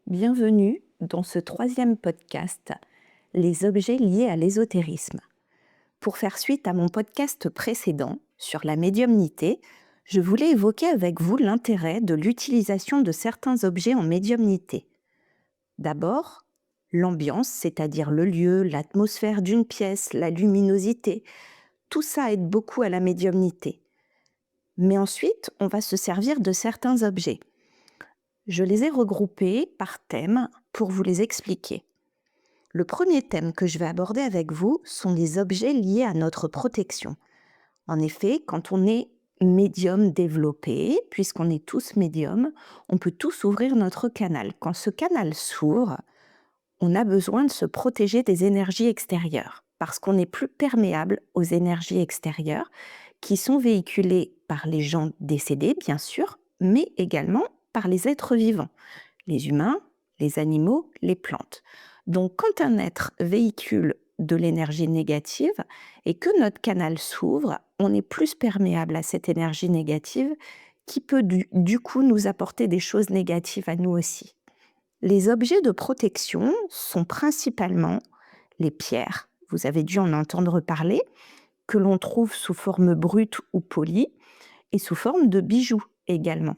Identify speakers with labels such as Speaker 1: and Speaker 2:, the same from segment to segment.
Speaker 1: Bienvenue dans ce troisième podcast, Les objets liés à l'ésotérisme. Pour faire suite à mon podcast précédent sur la médiumnité, je voulais évoquer avec vous l'intérêt de l'utilisation de certains objets en médiumnité. D'abord, l'ambiance, c'est-à-dire le lieu, l'atmosphère d'une pièce, la luminosité, tout ça aide beaucoup à la médiumnité. Mais ensuite, on va se servir de certains objets. Je les ai regroupés par thème pour vous les expliquer. Le premier thème que je vais aborder avec vous sont les objets liés à notre protection. En effet, quand on est médium développé, puisqu'on est tous médiums, on peut tous ouvrir notre canal. Quand ce canal s'ouvre, on a besoin de se protéger des énergies extérieures, parce qu'on est plus perméable aux énergies extérieures qui sont véhiculées par les gens décédés, bien sûr, mais également par les êtres vivants, les humains, les animaux, les plantes. Donc quand un être véhicule de l'énergie négative et que notre canal s'ouvre, on est plus perméable à cette énergie négative qui peut du coup nous apporter des choses négatives à nous aussi. Les objets de protection sont principalement les pierres, vous avez dû en entendre parler, que l'on trouve sous forme brute ou polie et sous forme de bijoux également.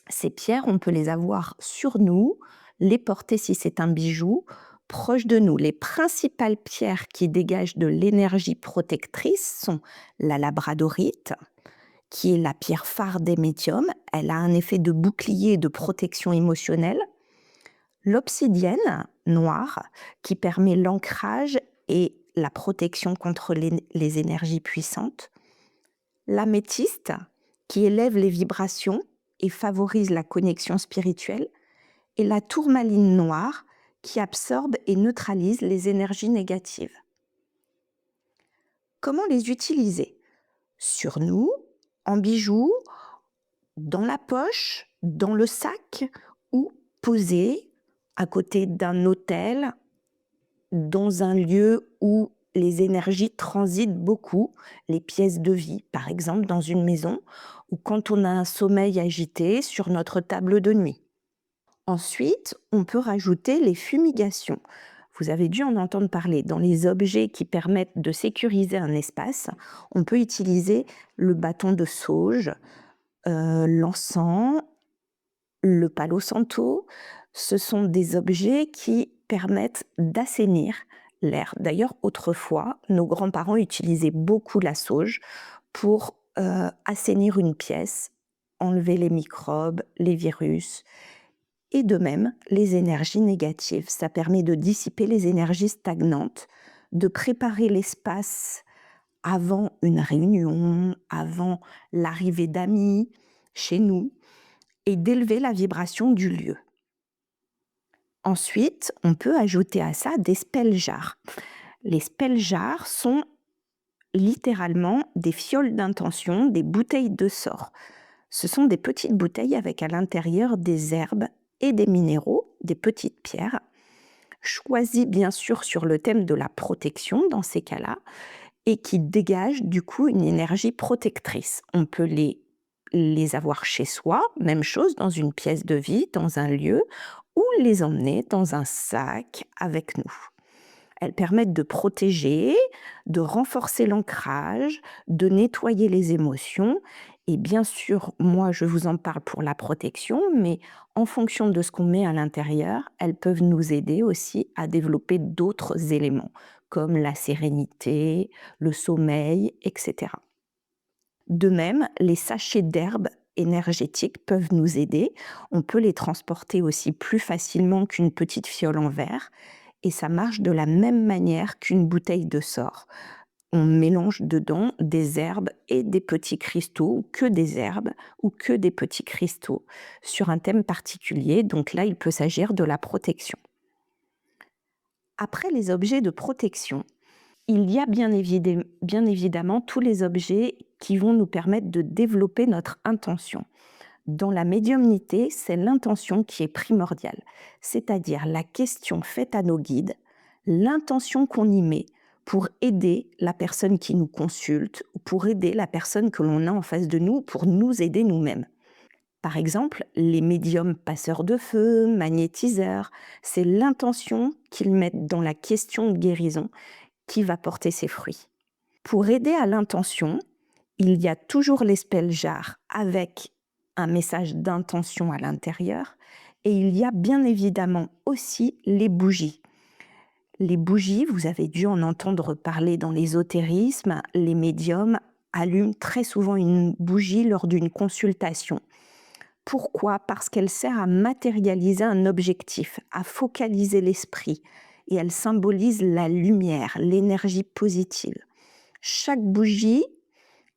Speaker 1: Ces pierres, on peut les avoir sur nous, les porter si c'est un bijou, proche de nous. Les principales pierres qui dégagent de l'énergie protectrice sont la labradorite, qui est la pierre phare des médiums. Elle a un effet de bouclier et de protection émotionnelle. L'obsidienne noire, qui permet l'ancrage et la protection contre les énergies puissantes. L'améthyste, qui élève les vibrations et favorise la connexion spirituelle, et la tourmaline noire, qui absorbe et neutralise les énergies négatives. Comment les utiliser? Sur nous, en bijoux, dans la poche, dans le sac, ou posés à côté d'un autel, dans un lieu où les énergies transitent beaucoup, les pièces de vie, par exemple dans une maison, ou quand on a un sommeil agité sur notre table de nuit. Ensuite, on peut rajouter les fumigations. Vous avez dû en entendre parler. Dans les objets qui permettent de sécuriser un espace, on peut utiliser le bâton de sauge, l'encens, le palo santo. Ce sont des objets qui permettent d'assainir l'air. D'ailleurs, autrefois, nos grands-parents utilisaient beaucoup la sauge pour assainir une pièce, enlever les microbes, les virus. Et de même, les énergies négatives. Ça permet de dissiper les énergies stagnantes, de préparer l'espace avant une réunion, avant l'arrivée d'amis chez nous, et d'élever la vibration du lieu. Ensuite, on peut ajouter à ça des spell jars. Les spell jars sont littéralement des fioles d'intention, des bouteilles de sort. Ce sont des petites bouteilles avec à l'intérieur des herbes et des minéraux, des petites pierres, choisies bien sûr sur le thème de la protection dans ces cas-là, et qui dégagent du coup une énergie protectrice. On peut les avoir chez soi, même chose dans une pièce de vie, dans un lieu, ou les emmener dans un sac avec nous. Elles permettent de protéger, de renforcer l'ancrage, de nettoyer les émotions. Et bien sûr, moi, je vous en parle pour la protection, mais en fonction de ce qu'on met à l'intérieur, elles peuvent nous aider aussi à développer d'autres éléments, comme la sérénité, le sommeil, etc. De même, les sachets d'herbes énergétiques peuvent nous aider. On peut les transporter aussi plus facilement qu'une petite fiole en verre. Et ça marche de la même manière qu'une bouteille de sort. On mélange dedans des herbes et des petits cristaux, ou que des herbes, ou que des petits cristaux, sur un thème particulier. Donc là, il peut s'agir de la protection. Après les objets de protection, il y a bien évidemment tous les objets qui vont nous permettre de développer notre intention. Dans la médiumnité, c'est l'intention qui est primordiale, c'est-à-dire la question faite à nos guides, l'intention qu'on y met pour aider la personne qui nous consulte, ou pour aider la personne que l'on a en face de nous, pour nous aider nous-mêmes. Par exemple, les médiums passeurs de feu, magnétiseurs, c'est l'intention qu'ils mettent dans la question de guérison qui va porter ses fruits. Pour aider à l'intention, il y a toujours les spell jars avec un message d'intention à l'intérieur et il y a bien évidemment aussi les bougies. Les bougies, vous avez dû en entendre parler dans l'ésotérisme, les médiums allument très souvent une bougie lors d'une consultation. Pourquoi? Parce qu'elle sert à matérialiser un objectif, à focaliser l'esprit et elle symbolise la lumière, l'énergie positive. Chaque bougie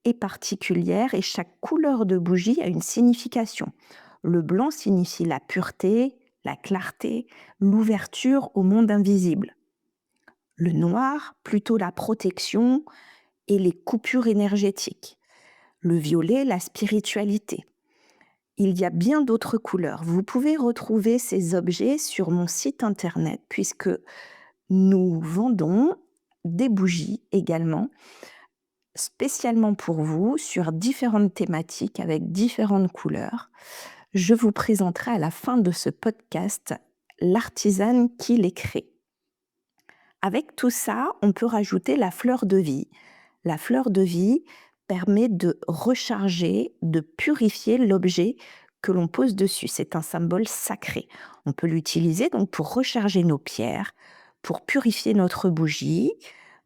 Speaker 1: est particulière et chaque couleur de bougie a une signification. Le blanc signifie la pureté, la clarté, l'ouverture au monde invisible. Le noir, plutôt la protection et les coupures énergétiques. Le violet, la spiritualité. Il y a bien d'autres couleurs. Vous pouvez retrouver ces objets sur mon site internet puisque nous vendons des bougies également, spécialement pour vous, sur différentes thématiques avec différentes couleurs. Je vous présenterai à la fin de ce podcast l'artisane qui les crée. Avec tout ça, on peut rajouter la fleur de vie. La fleur de vie permet de recharger, de purifier l'objet que l'on pose dessus. C'est un symbole sacré. On peut l'utiliser donc pour recharger nos pierres, pour purifier notre bougie,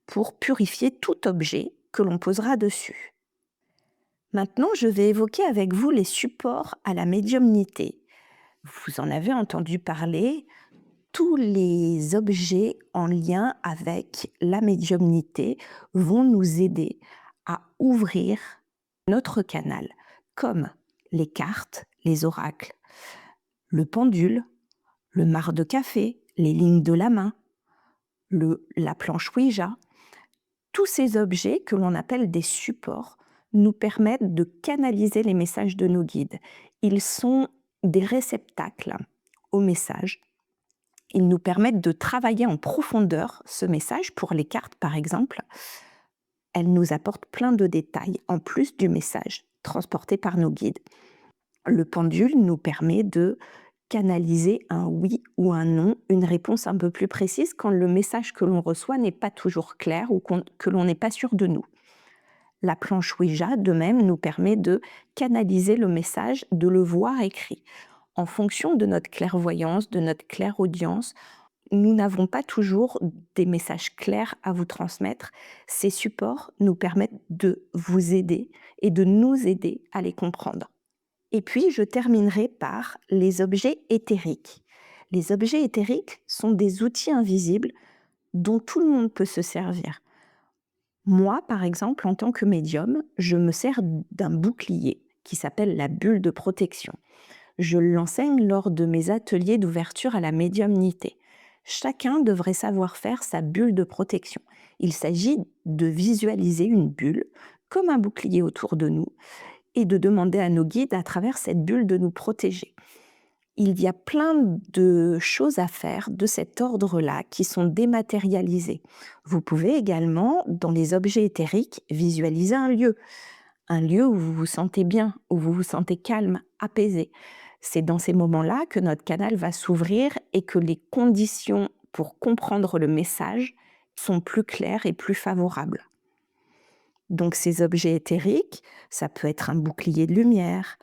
Speaker 1: pour purifier tout objet que l'on posera dessus. Maintenant, je vais évoquer avec vous les supports à la médiumnité. Vous en avez entendu parler, tous les objets en lien avec la médiumnité vont nous aider à ouvrir notre canal, comme les cartes, les oracles, le pendule, le marc de café, les lignes de la main, la planche Ouija. Tous ces objets que l'on appelle des supports nous permettent de canaliser les messages de nos guides. Ils sont des réceptacles aux messages. Ils nous permettent de travailler en profondeur ce message. Pour les cartes, par exemple, elles nous apportent plein de détails en plus du message transporté par nos guides. Le pendule nous permet de canaliser un oui ou un non, une réponse un peu plus précise quand le message que l'on reçoit n'est pas toujours clair ou que l'on n'est pas sûr de nous. La planche Ouija, de même, nous permet de canaliser le message, de le voir écrit. En fonction de notre clairvoyance, de notre clairaudience, nous n'avons pas toujours des messages clairs à vous transmettre. Ces supports nous permettent de vous aider et de nous aider à les comprendre. Et puis, je terminerai par les objets éthériques. Les objets éthériques sont des outils invisibles dont tout le monde peut se servir. Moi, par exemple, en tant que médium, je me sers d'un bouclier qui s'appelle la bulle de protection. Je l'enseigne lors de mes ateliers d'ouverture à la médiumnité. Chacun devrait savoir faire sa bulle de protection. Il s'agit de visualiser une bulle comme un bouclier autour de nous et de demander à nos guides à travers cette bulle de nous protéger. Il y a plein de choses à faire de cet ordre-là qui sont dématérialisées. Vous pouvez également, dans les objets éthériques, visualiser un lieu où vous vous sentez bien, où vous vous sentez calme, apaisé. C'est dans ces moments-là que notre canal va s'ouvrir et que les conditions pour comprendre le message sont plus claires et plus favorables. Donc ces objets éthériques, ça peut être un bouclier de lumière,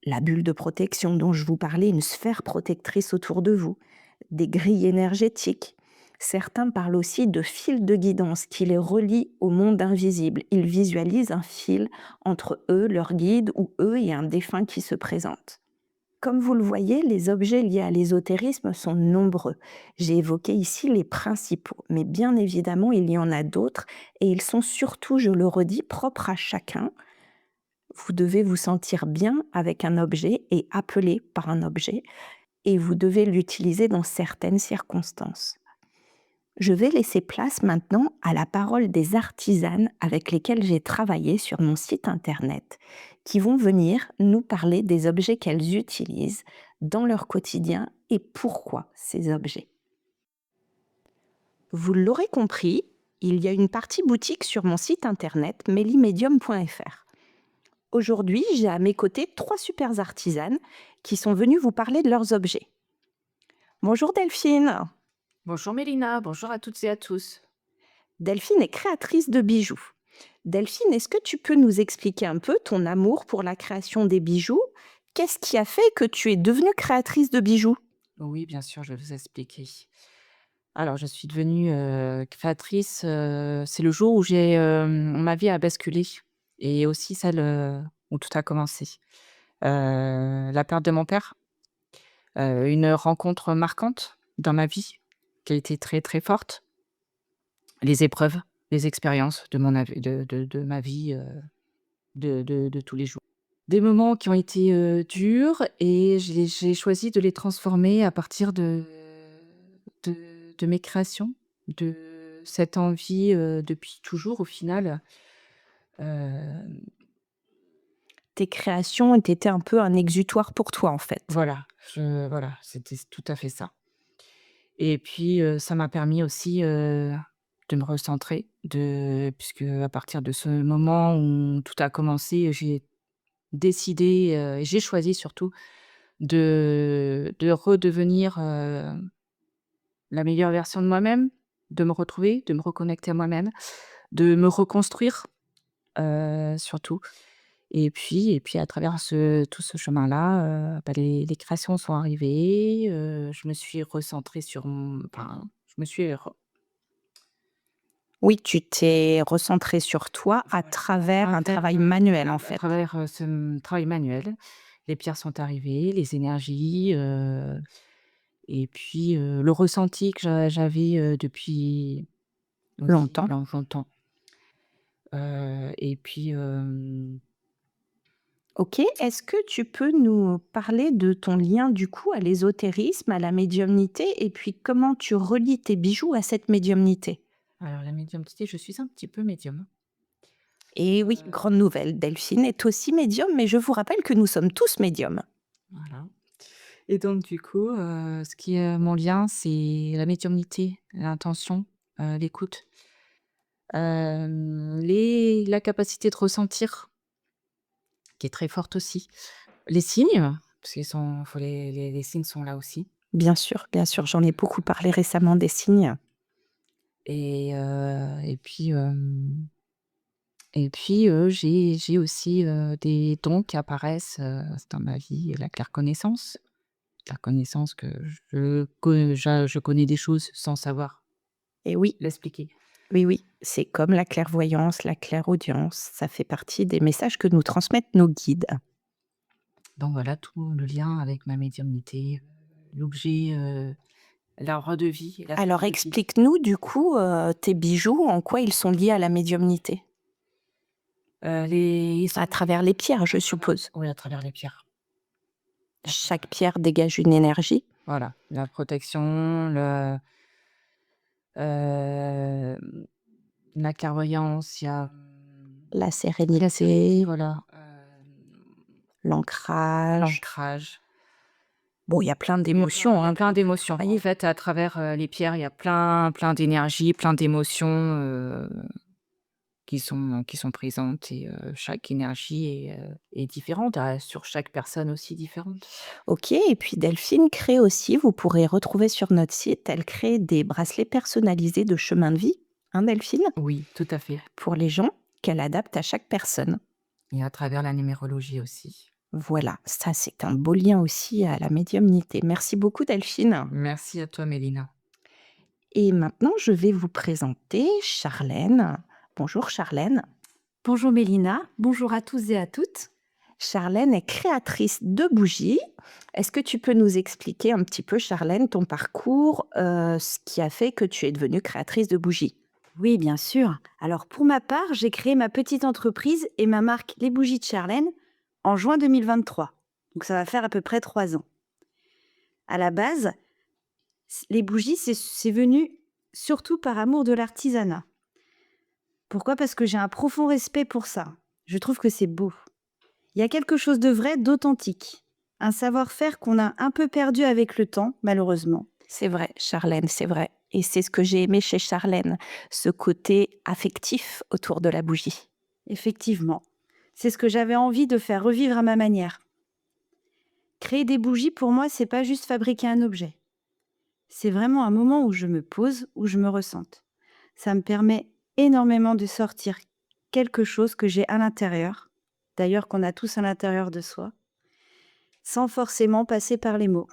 Speaker 1: la bulle de protection dont je vous parlais, une sphère protectrice autour de vous, des grilles énergétiques. Certains parlent aussi de fils de guidance qui les relient au monde invisible. Ils visualisent un fil entre eux, leur guide, ou eux et un défunt qui se présente. Comme vous le voyez, les objets liés à l'ésotérisme sont nombreux. J'ai évoqué ici les principaux, mais bien évidemment, il y en a d'autres, et ils sont surtout, je le redis, propres à chacun. Vous devez vous sentir bien avec un objet et appelé par un objet, et vous devez l'utiliser dans certaines circonstances. Je vais laisser place maintenant à la parole des artisanes avec lesquelles j'ai travaillé sur mon site internet, qui vont venir nous parler des objets qu'elles utilisent dans leur quotidien et pourquoi ces objets. Vous l'aurez compris, il y a une partie boutique sur mon site internet melimedium.fr. Aujourd'hui, j'ai à mes côtés 3 super artisanes qui sont venues vous parler de leurs objets. Bonjour Delphine.
Speaker 2: Bonjour Mélina, bonjour à toutes et à tous.
Speaker 1: Delphine est créatrice de bijoux. Delphine, est-ce que tu peux nous expliquer un peu ton amour pour la création des bijoux? Qu'est-ce qui a fait que tu es devenue créatrice de bijoux?
Speaker 2: Oui, bien sûr, je vais vous expliquer. Alors, je suis devenue créatrice, c'est le jour où ma vie a basculé et aussi celle où tout a commencé. La perte de mon père, une rencontre marquante dans ma vie qui a été très très forte, les épreuves, les expériences de ma vie de tous les jours. Des moments qui ont été, durs et j'ai choisi de les transformer à partir de mes créations, de cette envie, depuis toujours au final, hem,
Speaker 1: Tes créations étaient un peu un exutoire pour toi, en fait.
Speaker 2: voilà, c'était tout à fait ça et puis, ça m'a permis aussi, de me recentrer, puisque à partir de ce moment où tout a commencé, j'ai décidé, et j'ai choisi surtout de redevenir, la meilleure version de moi-même, de me retrouver, de me reconnecter à moi-même, de me reconstruire, surtout et puis à travers tout ce chemin-là, les créations sont arrivées, je me suis recentrée sur je me suis re
Speaker 1: Oui, tu t'es recentrée sur toi à
Speaker 2: voilà,
Speaker 1: travers un
Speaker 2: travers,
Speaker 1: travail manuel, en
Speaker 2: à
Speaker 1: fait.
Speaker 2: travers, travail manuel. Les pierres sont arrivées, les énergies, et puis, le ressenti que j'avais, depuis aussi
Speaker 1: Longtemps.
Speaker 2: longtemps. Et puis,
Speaker 1: OK. Est-ce que tu peux nous parler de ton lien, du coup, à l'ésotérisme, à la médiumnité et puis comment tu relis tes bijoux à cette médiumnité?
Speaker 2: alors la médiumnité, je suis un petit peu médium.
Speaker 1: Et oui, grande nouvelle, Delphine est aussi médium, mais je vous rappelle que nous sommes tous médiums.
Speaker 2: Voilà et donc du coup, ce qui est mon lien, c'est la médiumnité, l'intention, l'écoute, la capacité de ressentir qui est très forte aussi. Les signes, parce qu'ils sont faut les signes sont là aussi.
Speaker 1: Bien sûr, j'en ai beaucoup parlé récemment des signes.
Speaker 2: Et puis, j'ai aussi, des dons qui apparaissent, dans ma vie, la clairconnaissance. Clairconnaissance que je connais des choses sans savoir
Speaker 1: Et oui,
Speaker 2: l'expliquer.
Speaker 1: oui, oui, c'est comme la clairvoyance, la clairaudience, ça fait partie des messages que nous transmettent nos guides.
Speaker 2: Donc voilà, tout le lien avec ma médiumnité, l'objet, l'arbre de vie et la
Speaker 1: Alors
Speaker 2: fleur de vie.
Speaker 1: explique-nous du coup, tes bijoux, en quoi ils sont liés à la médiumnité?
Speaker 2: Les ils
Speaker 1: À
Speaker 2: sont
Speaker 1: travers les pierres, je
Speaker 2: à travers
Speaker 1: suppose?
Speaker 2: oui, à travers les pierres. À
Speaker 1: Chaque
Speaker 2: travers
Speaker 1: pierre dégage une énergie,
Speaker 2: voilà, la protection, hem, la clairvoyance, il y a,
Speaker 1: la
Speaker 2: la sérénité,
Speaker 1: sérénité,
Speaker 2: voilà,
Speaker 1: l'ancrage.
Speaker 2: l'ancrage.
Speaker 1: Bon, il y a plein
Speaker 2: Il y a plein
Speaker 1: d'émotions,
Speaker 2: il y a
Speaker 1: hein.
Speaker 2: plein d'émotions. En fait, à travers, les pierres, il y a plein d'énergies, plein d'émotions, qui sont présentes et chaque énergie est différente, sur chaque personne aussi différente.
Speaker 1: OK et puis Delphine crée aussi, vous pourrez retrouver sur notre site, elle crée des bracelets personnalisés de chemin de vie, hein Delphine?
Speaker 2: Oui, tout à fait
Speaker 1: Pour les gens, qu'elle adapte à chaque personne.
Speaker 2: et à travers la numérologie aussi.
Speaker 1: Voilà, ça c'est un beau lien aussi à la médiumnité. Merci beaucoup Delphine.
Speaker 2: Merci à toi Mélina.
Speaker 1: Et maintenant je vais vous présenter Charlène. Bonjour Charlène.
Speaker 3: Bonjour Mélina, bonjour à tous et à toutes.
Speaker 1: Charlène est créatrice de bougies. Est-ce que tu peux nous expliquer un petit peu, Charlène, ton parcours, ce qui a fait que tu es devenue créatrice de bougies?
Speaker 3: Oui, bien sûr. Alors pour ma part, j'ai créé ma petite entreprise et ma marque Les Bougies de Charlène en juin 2023. Donc ça va faire à peu près 3 ans. À la base, les bougies, c'est venu surtout par amour de l'artisanat. Pourquoi? Parce que j'ai un profond respect pour ça. Je trouve que c'est beau. Il y a quelque chose de vrai, d'authentique. Un savoir-faire qu'on a un peu perdu avec le temps, malheureusement.
Speaker 1: C'est vrai, Charlène, c'est vrai. Et c'est ce que j'ai aimé chez Charlène, ce côté affectif autour de la bougie.
Speaker 3: Effectivement. C'est ce que j'avais envie de faire revivre à ma manière. Créer des bougies, pour moi, c'est pas juste fabriquer un objet. C'est vraiment un moment où je me pose, où je me ressente. Ça me permet énormément de sortir quelque chose que j'ai à l'intérieur, d'ailleurs qu'on a tous à l'intérieur de soi, sans forcément passer par les mots.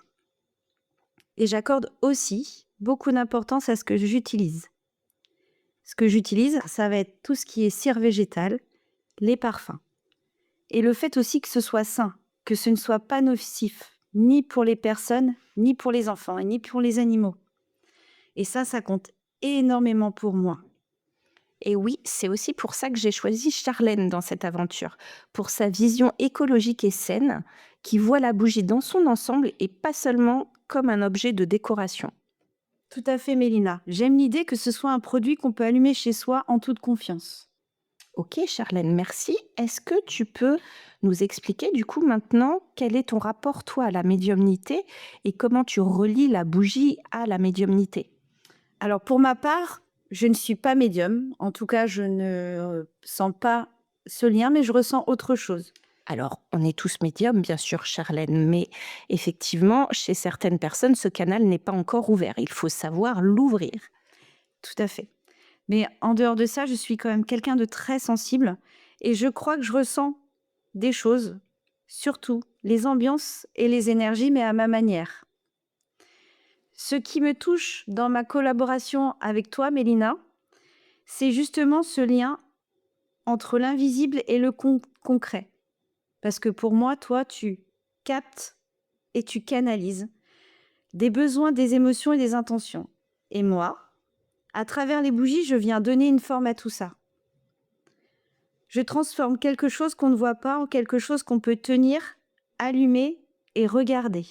Speaker 3: Et j'accorde aussi beaucoup d'importance à ce que j'utilise. Ce que j'utilise, ça va être tout ce qui est cire végétale, les parfums. Et le fait aussi que ce soit sain, que ce ne soit pas nocif, ni pour les personnes, ni pour les enfants, et ni pour les animaux. Et ça compte énormément pour moi.
Speaker 1: Et oui, c'est aussi pour ça que j'ai choisi Charlène dans cette aventure, pour sa vision écologique et saine, qui voit la bougie dans son ensemble et pas seulement comme un objet de décoration.
Speaker 3: Tout à fait, Mélina. J'aime l'idée que ce soit un produit qu'on peut allumer chez soi en toute confiance.
Speaker 1: Ok, Charlène, merci. Est-ce que tu peux nous expliquer du coup maintenant quel est ton rapport toi à la médiumnité et comment tu relis la bougie à la médiumnité?
Speaker 3: Alors pour ma part, je ne suis pas médium. En tout cas, je ne sens pas ce lien, mais je ressens autre chose.
Speaker 1: Alors, on est tous médiums, bien sûr, Charlène, mais effectivement, chez certaines personnes, ce canal n'est pas encore ouvert. Il faut savoir l'ouvrir.
Speaker 3: Tout à fait. Mais en dehors de ça, je suis quand même quelqu'un de très sensible et je crois que je ressens des choses, surtout les ambiances et les énergies, mais à ma manière. Ce qui me touche dans ma collaboration avec toi, Mélina, c'est justement ce lien entre l'invisible et le concret. Parce que pour moi, toi, tu captes et tu canalises des besoins, des émotions et des intentions. Et moi, à travers les bougies, je viens donner une forme à tout ça. Je transforme quelque chose qu'on ne voit pas en quelque chose qu'on peut tenir, allumer et regarder.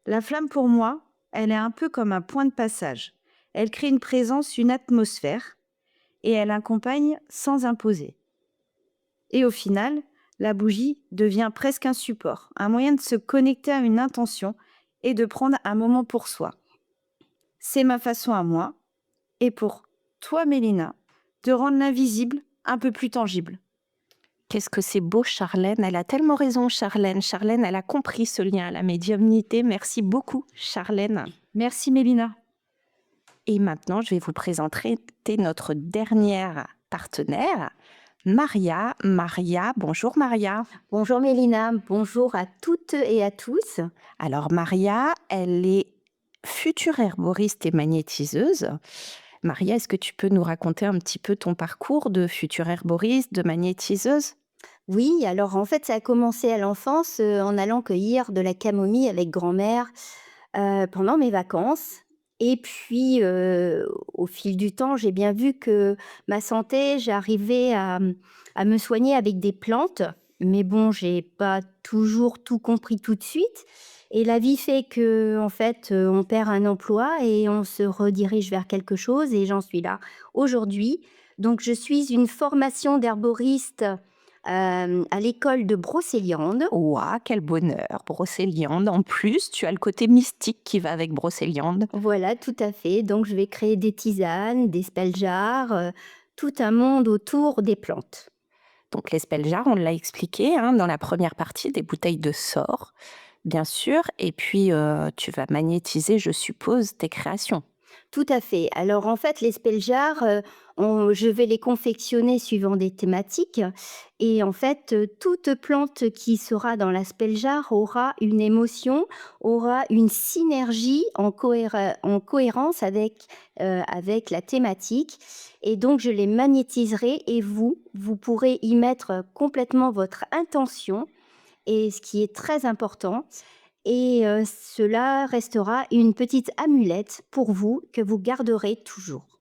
Speaker 3: La flamme, pour moi, elle est un peu comme un point de passage. Elle crée une présence, une atmosphère, et elle accompagne sans imposer. Et au final, la bougie devient presque un support, un moyen de se connecter à une intention et de prendre un moment pour soi. C'est ma façon à moi, et pour toi, Mélina, de rendre l'invisible un peu plus tangible.
Speaker 1: Qu'est-ce que c'est beau, Charlène. Elle a tellement raison, Charlène. Charlène, elle a compris ce lien à la médiumnité. Merci beaucoup, Charlène.
Speaker 3: Merci, Mélina.
Speaker 1: Et maintenant, je vais vous présenter notre dernière partenaire, Maria. Maria, bonjour Maria.
Speaker 4: Bonjour Mélina, bonjour à toutes et à tous.
Speaker 1: Alors Maria, elle est future herboriste et magnétiseuse. Maria, est-ce que tu peux nous raconter un petit peu ton parcours de future herboriste, de magnétiseuse?
Speaker 4: Oui, alors en fait, ça a commencé à l'enfance en allant cueillir de la camomille avec grand-mère pendant mes vacances. Et puis, au fil du temps, j'ai bien vu que ma santé, j'arrivais à me soigner avec des plantes. Mais bon, j'ai pas toujours tout compris tout de suite. Et la vie fait que, en fait, on perd un emploi et on se redirige vers quelque chose. Et j'en suis là aujourd'hui. Donc, je suis une formation d'herboriste à l'école de Brocéliande.
Speaker 1: Ouah, quel bonheur, Brocéliande. En plus, tu as le côté mystique qui va avec Brocéliande.
Speaker 4: Voilà, tout à fait. Donc, je vais créer des tisanes, des spelljars, tout un monde autour des plantes.
Speaker 1: Donc les spelljars, on l'a expliqué dans la première partie, des bouteilles de sort, bien sûr. Et puis, tu vas magnétiser, je suppose, tes créations.
Speaker 4: Tout à fait. Alors en fait, les spelljars, je vais les confectionner suivant des thématiques et en fait, toute plante qui sera dans la spelljar aura une émotion, aura une synergie en cohérence avec la thématique et donc je les magnétiserai et vous pourrez y mettre complètement votre intention et ce qui est très important et cela restera une petite amulette pour vous que vous garderez toujours.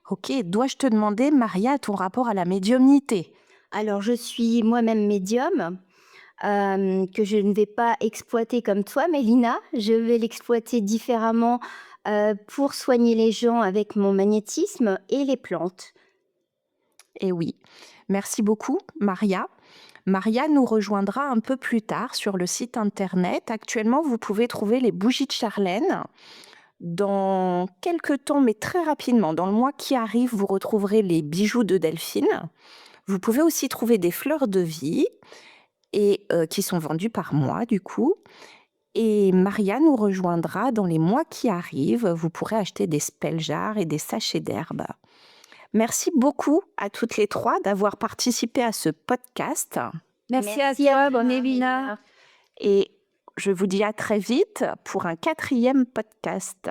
Speaker 1: Ok, dois-je te demander, Maria, ton rapport à la médiumnité?
Speaker 4: Alors je suis moi-même médium, que je ne vais pas exploiter comme toi Mélina. Je vais l'exploiter différemment, pour soigner les gens avec mon magnétisme et les plantes.
Speaker 1: Eh oui, merci beaucoup, Maria. Maria nous rejoindra un peu plus tard sur le site internet. Actuellement, vous pouvez trouver les bougies de Charlène. Dans quelques temps, mais très rapidement, dans le mois qui arrive, vous retrouverez les bijoux de Delphine. Vous pouvez aussi trouver des fleurs de vie et qui sont vendues par mois du coup. Et Maria nous rejoindra dans les mois qui arrivent. Vous pourrez acheter des spelljars et des sachets d'herbe. Merci beaucoup à toutes les 3 d'avoir participé à ce podcast.
Speaker 3: Merci à
Speaker 4: Merci
Speaker 3: toi,
Speaker 4: à
Speaker 3: bonne
Speaker 4: toi,
Speaker 3: Mélina.
Speaker 4: Mélina.
Speaker 1: Et je vous dis à très vite pour un 4e podcast.